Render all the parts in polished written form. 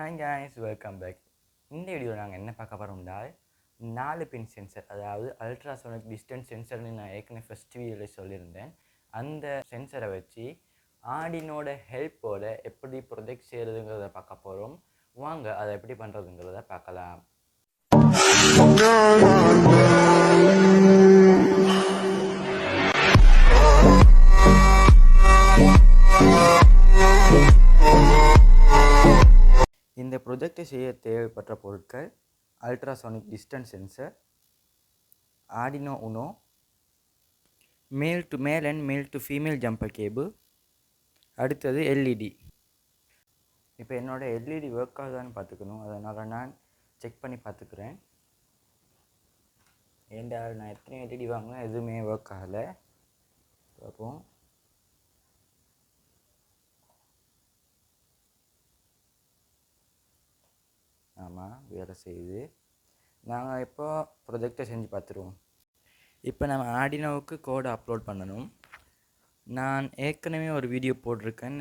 Hi guys, welcome back. இந்த வீடியோவில் நாங்கள் என்ன பார்க்க போகிறோம்னால் 4 பின் சென்சர், அதாவது அல்ட்ராசோனிக் டிஸ்டன்ஸ் சென்சர்னு நான் ஏற்கனவே ஃபஸ்ட் வீடியோவில் சொல்லியிருந்தேன். அந்த சென்சரை வச்சு ஆர்டினோட ஹெல்ப்போட எப்படி ப்ரொஜெக்ட் செய்கிறதுங்கிறத பார்க்க போகிறோம். வாங்க அதை எப்படி பண்ணுறதுங்கிறத பார்க்கலாம். இந்த ப்ரொஜெக்டை செய்ய தேவைப்பட்ட பொருட்கள் ultrasonic distance sensor, Arduino Uno, male to male and male to female jumper cable, அடுத்தது எல்இடி. இப்போ என்னோடய எல்இடி ஒர்க் ஆகுதான்னு பார்த்துக்கணும், அதனால் நான் செக் பண்ணி பார்த்துக்கிறேன். ஏண்டா நான் எத்தனை எல்இடி வாங்கினேன், எதுவுமே ஒர்க் ஆகலை. பார்ப்போம். ஆமாம், வேலை செய்யுது. நாங்கள் இப்போ ப்ரொஜெக்டை செஞ்சு பார்த்துருவோம். இப்போ நம்ம ஆர்டினோவுக்கு கோடை அப்லோட் பண்ணணும். நான் ஏற்கனவே ஒரு வீடியோ போட்டிருக்கேன்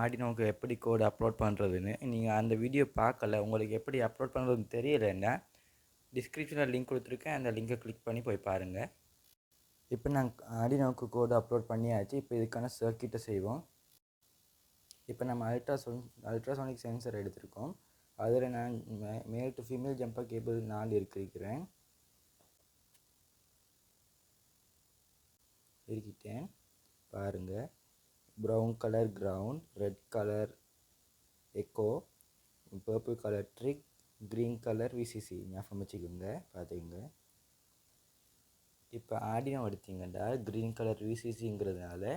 ஆர்டினோவுக்கு எப்படி கோடு அப்லோட் பண்ணுறதுன்னு. நீங்கள் அந்த வீடியோ பார்க்கல, உங்களுக்கு எப்படி அப்லோட் பண்ணுறதுன்னு தெரியலைன்னா டிஸ்கிரிப்ஷனில் லிங்க் கொடுத்துருக்கேன், அந்த லிங்கை கிளிக் பண்ணி போய் பாருங்கள். இப்போ நாங்கள் ஆர்டினோவுக்கு கோடு அப்லோட் பண்ணியாச்சு. இப்போ இதுக்கான சர்க்கியூட்டை செய்வோம். இப்போ நம்ம அல்ட்ராசோனிக் சென்சர் எடுத்திருக்கோம். அதில் நான் male to female jumper cable 4 இருக்கிட்டேன். பாருங்கள், brown colour ground, red colour echo, purple colour trig, green colour VCC. ஞாபகம் வச்சுக்கோங்க, பார்த்துக்கோங்க. இப்போ ஆர்டினோ எடுத்தீங்கன்னா க்ரீன் கலர் விசிசிங்கிறதுனால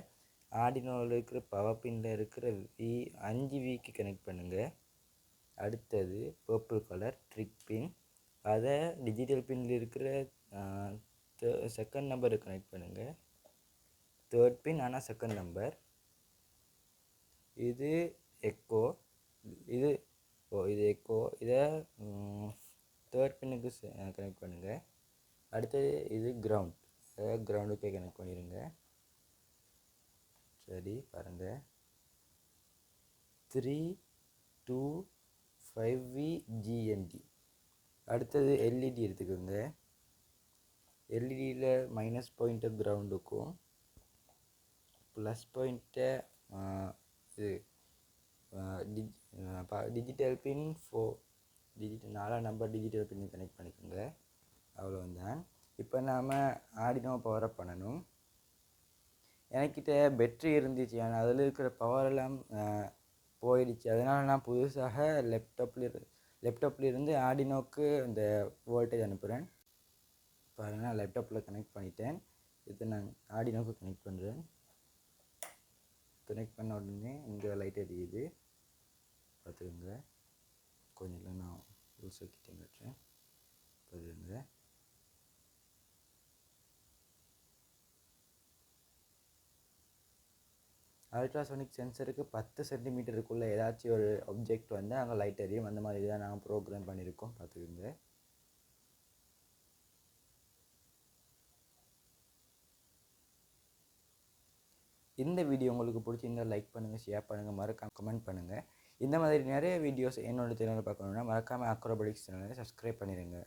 ஆர்டினோவில் இருக்கிற பவர் பின்னில் இருக்கிற 5Vக்கு கனெக்ட் பண்ணுங்கள். அடுத்தது பர்பிள் கலர் ட்ரிக் பின், அதை டிஜிட்டல் பின்னில் இருக்கிற செகண்ட் நம்பரை கனெக்ட் பண்ணுங்கள். தேர்ட் பின் ஆனால் செகண்ட் நம்பர். இது எக்கோ, இது எக்கோ, இதை தேர்ட் பின்னுக்கு கனெக்ட் பண்ணுங்கள். அடுத்தது இது கிரவுண்ட், கிரவுண்டுக்கே கனெக்ட் பண்ணிடுங்க. சரி, பாருங்கள். 3, 2, 5V GND. அடுத்தது எல்இடி எடுத்துக்கோங்க. எல்இடியில் மைனஸ் பாயிண்ட்டை கிரவுண்டுக்கும், ப்ளஸ் பாயிண்ட்டை டிஜிட்டல் பின் 4 நம்பர் டிஜிட்டல் பின் கனெக்ட் பண்ணிக்கோங்க. அவ்வளோதான். இப்போ நாம் ஆர்டினோ பவரை பண்ணணும். எனக்கிட்ட பேட்ரி இருந்துச்சு, ஆனால் அதில் இருக்கிற பவரெல்லாம் போயிடுச்சு. அதனால் நான் புதுசாக லேப்டாப்பில் இருந்து ஆர்டினோவுக்கு இந்த வோல்டேஜ் அனுப்புகிறேன். பாருங்கள், நான் லேப்டாப்பில் கனெக்ட் பண்ணிட்டேன். இதை நான் ஆர்டினோவுக்கு கனெக்ட் பண்ணுறேன். கனெக்ட் பண்ண உடனே இங்கே லைட் எரியுது, பார்த்துக்கோங்க. கொஞ்சம் இல்லை, நான் ஃபுல் சர்க்யூட் கட்டுறேன், பார்த்துக்கோங்க. அல்ட்ராசோனிக் சென்சருக்கு 10 சென்டிமீட்டருக்குள்ளே ஏதாச்சும் ஒரு ஆப்ஜெக்ட் வந்து அங்கே லைட் எரியும். அந்த மாதிரி தான் நாங்கள் ப்ரோக்ராம் பண்ணியிருக்கோம், பார்த்துக்கோங்க. இந்த வீடியோ உங்களுக்கு பிடிச்சிருந்தால் லைக் பண்ணுங்கள், ஷேர் பண்ணுங்கள், மறக்காம கமெண்ட் பண்ணுங்கள். இந்த மாதிரி நிறைய வீடியோஸ் என்னோட சேனலில் பார்க்கணுன்னா மறக்காமல் அக்ரோபாட்டிக்ஸ் சேனலை சப்ஸ்கிரைப் பண்ணிடுங்க.